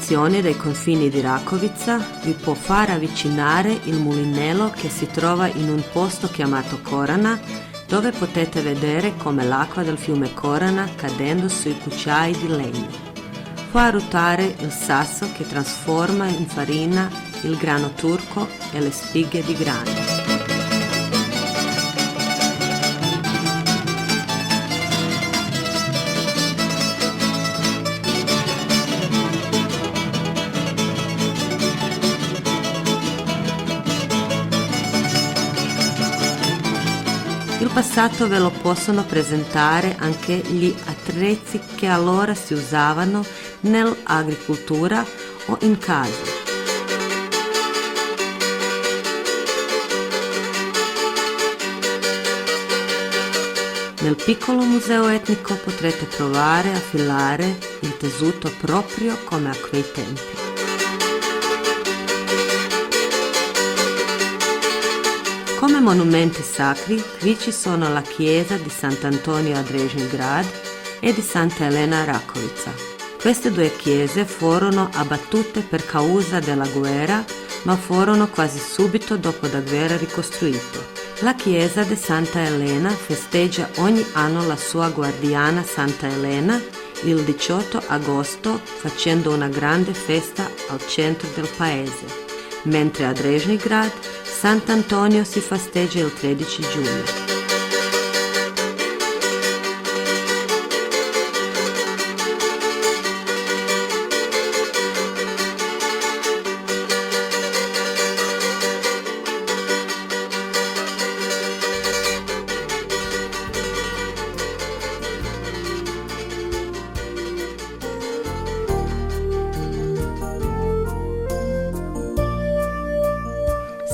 l'ambientazione dei confini di Rakovica vi può far avvicinare il mulinello che si trova in un posto chiamato Korana, dove potete vedere come l'acqua del fiume Korana cadendo sui cucciai di legno fa ruotare il sasso che trasforma in farina il grano turco e le spighe di grano. Il passato ve lo possono presentare anche gli attrezzi che allora si usavano nell'agricoltura o in casa. Nel piccolo museo etnico potrete provare a filare il tessuto proprio come a quei tempi. Come monumenti sacri, qui ci sono la chiesa di Sant'Antonio a Drezhnegrad e di Santa Elena a Rakovica. Queste due chiese furono abbattute per causa della guerra, ma furono quasi subito dopo la guerra ricostruite. La chiesa di Santa Elena festeggia ogni anno la sua guardiana Santa Elena il 18 agosto facendo una grande festa al centro del paese, mentre a Drezhnegrad Sant'Antonio si festeggia il 13 giugno.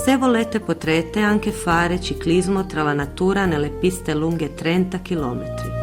Se volete potrete anche fare ciclismo tra la natura nelle piste lunghe 30 km.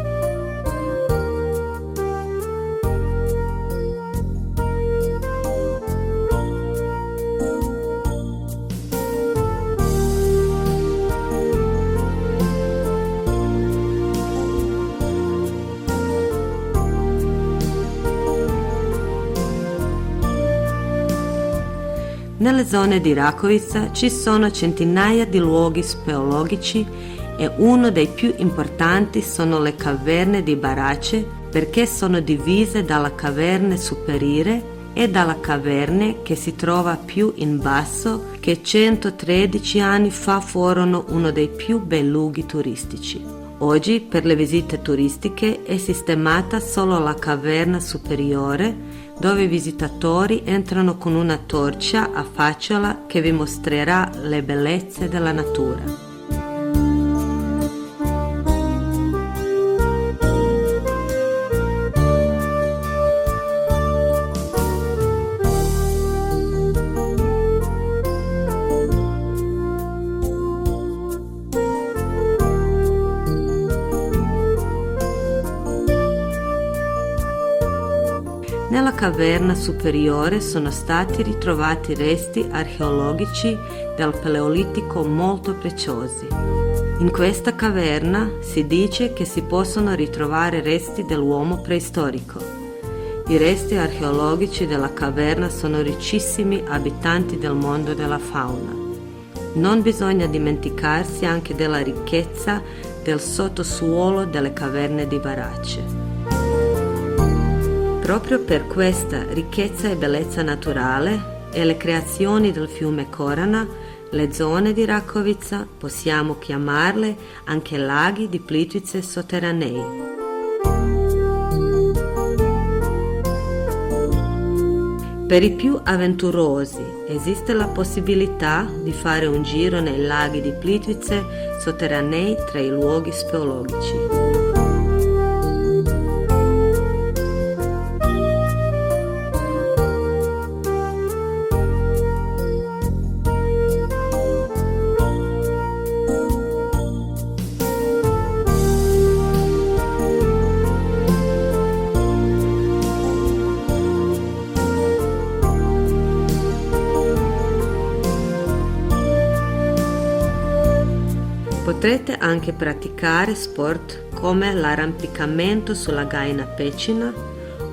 Nelle zone di Rakovica ci sono centinaia di luoghi speologici e uno dei più importanti sono le caverne di Barace perché sono divise dalla caverna superiore e dalla caverna che si trova più in basso che 113 anni fa furono uno dei più bei luoghi turistici. Oggi per le visite turistiche è sistemata solo la caverna superiore dove i visitatori entrano con una torcia a facciola che vi mostrerà le bellezze della natura. Nella caverna superiore sono stati ritrovati resti archeologici del Paleolitico molto preziosi. In questa caverna si dice che si possono ritrovare resti dell'uomo preistorico. I resti archeologici della caverna sono riccissimi abitanti del mondo della fauna. Non bisogna dimenticarsi anche della ricchezza del sottosuolo delle caverne di Barace. Proprio per questa ricchezza e bellezza naturale e le creazioni del fiume Korana, le zone di Rakovica possiamo chiamarle anche laghi di Plitvice sotterranei. Per i più avventurosi esiste la possibilità di fare un giro nei laghi di Plitvice sotterranei tra i luoghi speologici. Potrete anche praticare sport come l'arrampicamento sulla Gaina Pecina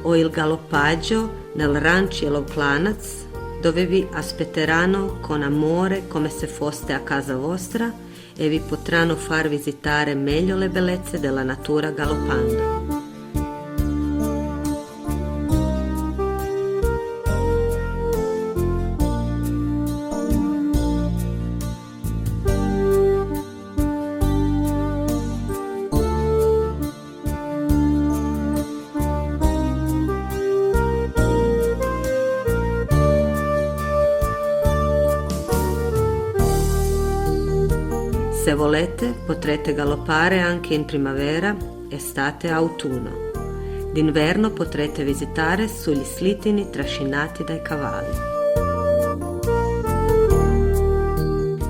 o il galoppaggio nel Ranch Yellow Planets, dove vi aspetteranno con amore come se foste a casa vostra e vi potranno far visitare meglio le bellezze della natura galoppando. Se volete, potrete galoppare anche in primavera, estate e autunno. D'inverno potrete visitare sugli slittini trascinati dai cavalli.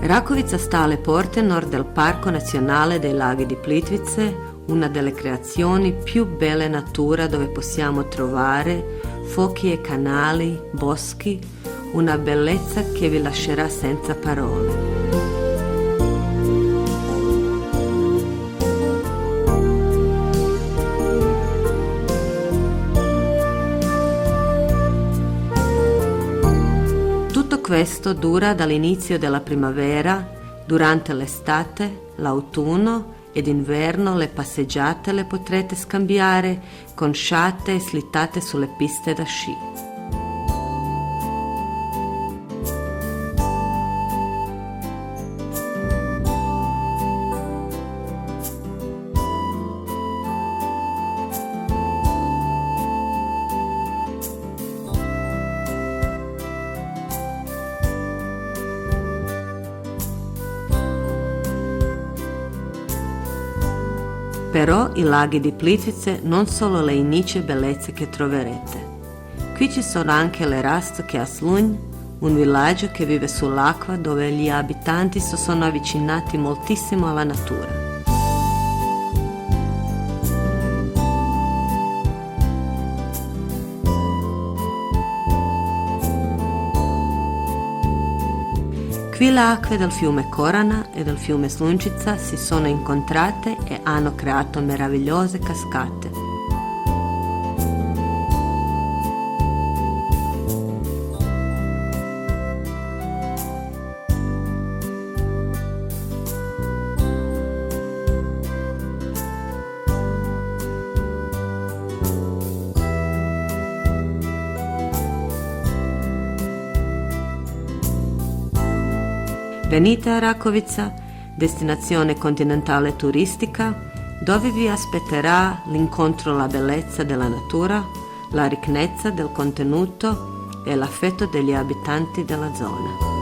Rakovica sta alle porte nord del Parco Nazionale dei Laghi di Plitvice, una delle creazioni più belle natura dove possiamo trovare fuochi e canali, boschi, una bellezza che vi lascerà senza parole. Tutto questo dura dall'inizio della primavera, durante l'estate, l'autunno ed inverno le passeggiate le potrete scambiare con sciate e slittate sulle piste da sci. Però i laghi di Plitvice non sono le uniche bellezze che troverete. Qui ci sono anche le Rastoke a Slunj, un villaggio che vive sull'acqua dove gli abitanti si sono avvicinati moltissimo alla natura. Qui le acque del fiume Korana e del fiume Slunčica si sono incontrate e hanno creato meravigliose cascate. Venite a Rakovica, destinazione continentale turistica, dove vi aspetterà l'incontro alla bellezza della natura, la ricchezza del contenuto e l'affetto degli abitanti della zona.